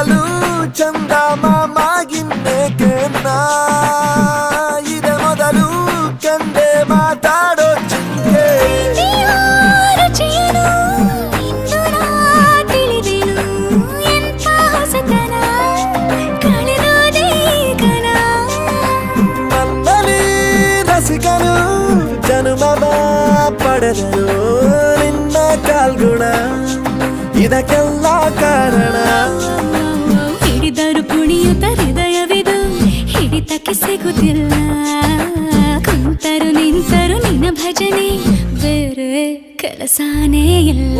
ಮೊದಲು ಚಂದ ಮಾಮಾಗಿನ್ನೇಕೆನ್ನ ಇದೆ ಮೊದಲು ಕಂದೆ ಮಾತಾಡೋ ಚಿಂತೆ ರುಚಿಯನು ಇಂದು ನಾ ತಿಳಿದೆನು ಎಂಥ ಹೊಸತನ ಕಳೆದೋದೇ ಕಣ ನನ್ನಲ್ಲಿ ರಸಿಕನು ಜನುಮವ ಪಡೆದರು ನಿನ್ನ ಕಾಲ್ಗುಣ ಇದಕ್ಕೆಲ್ಲ ಕಾರಣ ಹಿಡಿದರು ಕುಣಿಯುತ್ತ ಹೃದಯವಿದು ಹಿಡಿತಕ್ಕೆ ಸಿಗುತ್ತಿಲ್ಲ ಕುಂತರು ನಿಂತರು ನಿನ್ನ ಭಜನೆ ಬೇರೆ ಕೆಲಸನೇ ಇಲ್ಲ